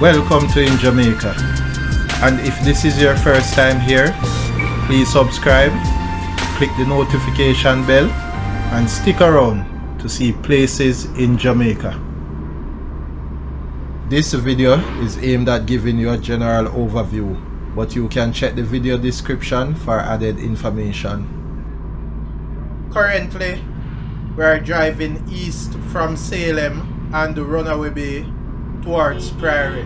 Welcome to In Jamaica. And if this is your first time here, please subscribe, click the notification bell, and stick around to see places in Jamaica. This video is aimed at giving you a general overview, but you can check the video description for added information. Currently, we are driving east from Salem and Runaway Bay towards Prairie.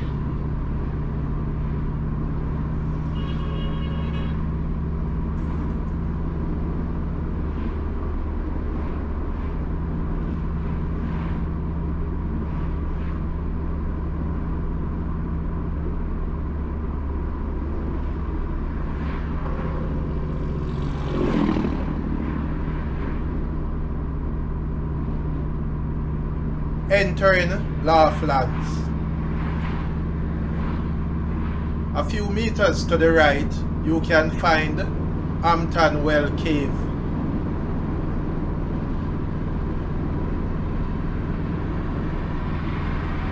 Entering Laughlands. A few meters to the right, you can find Hampton Well Cave.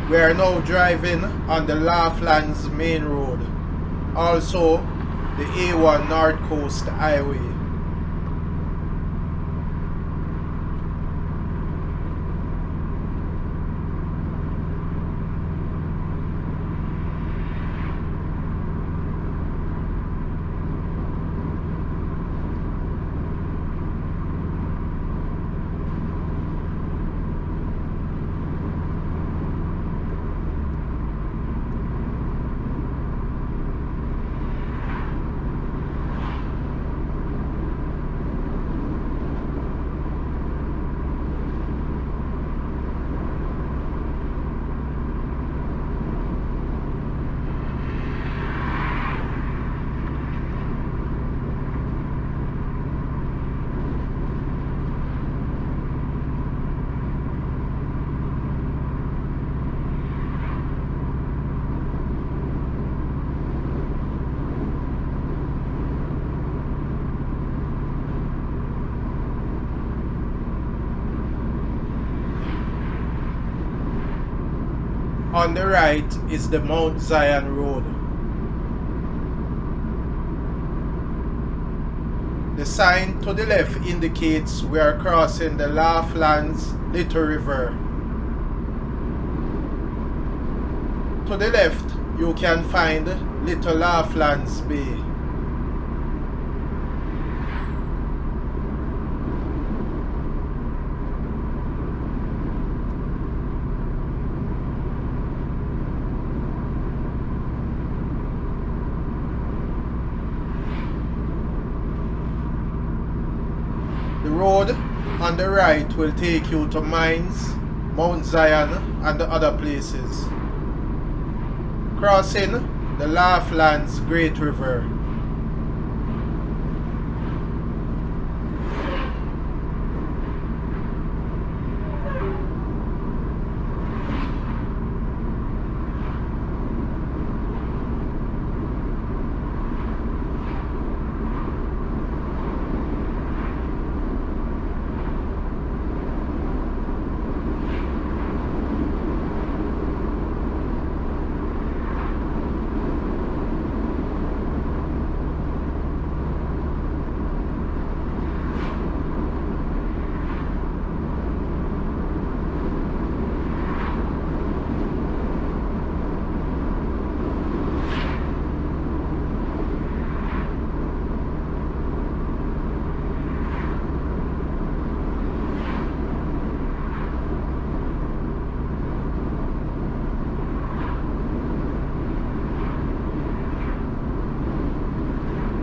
We are now driving on the Laughlands main road, also the A1 North Coast Highway. On the right is the Mount Zion Road. The sign to the left indicates we are crossing the Laughlands Little River. To the left, you can find Little Laughlands Bay. The road on the right will take you to Mines, Mount Zion and the other places. Crossing the Laughlands Great River.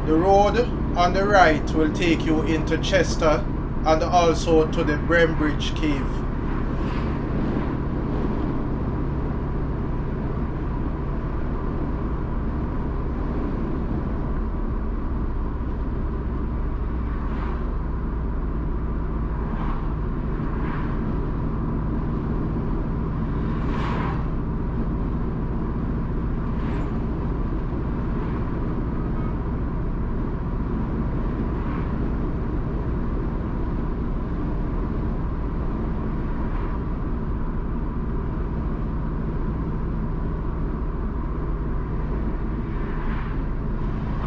The road on the right will take you into Chester and also to the Brembridge Cave.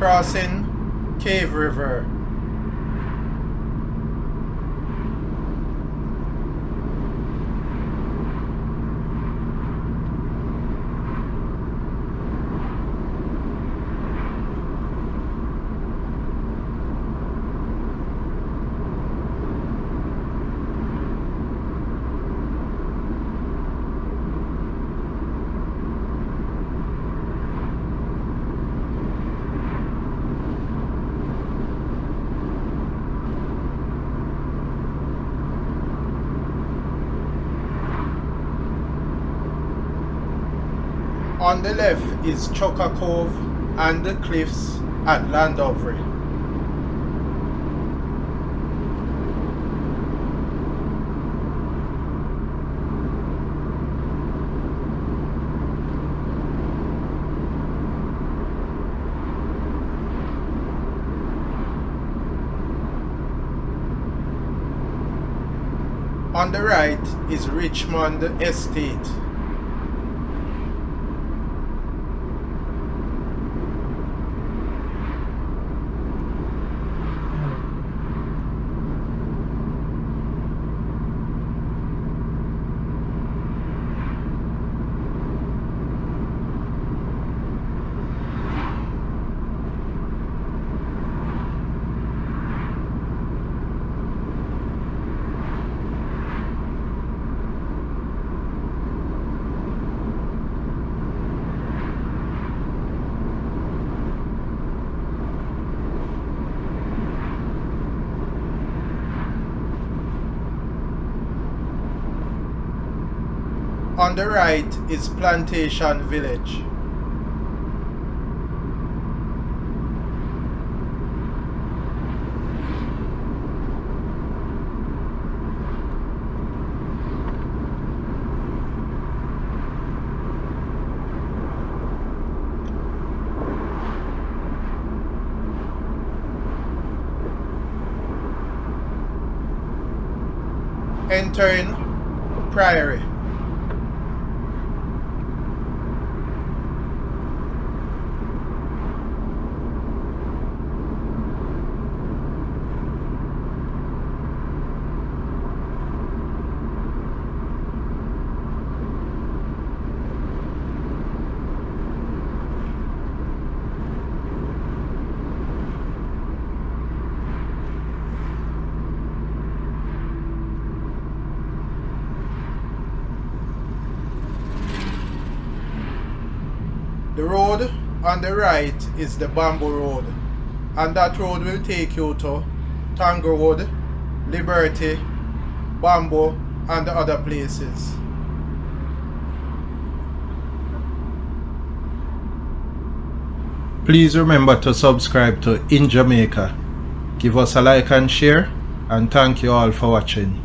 crossing Cave River. On the left is Chucker Cove and the cliffs at Llandovery. On the right is Richmond Estate. On the right is Plantation Village. Entering Priory. The road on the right is the Bamboo Road, and that road will take you to Tanglewood, Liberty, Bamboo, and other places. Please remember to subscribe to In Jamaica. Give us a like and share, and thank you all for watching.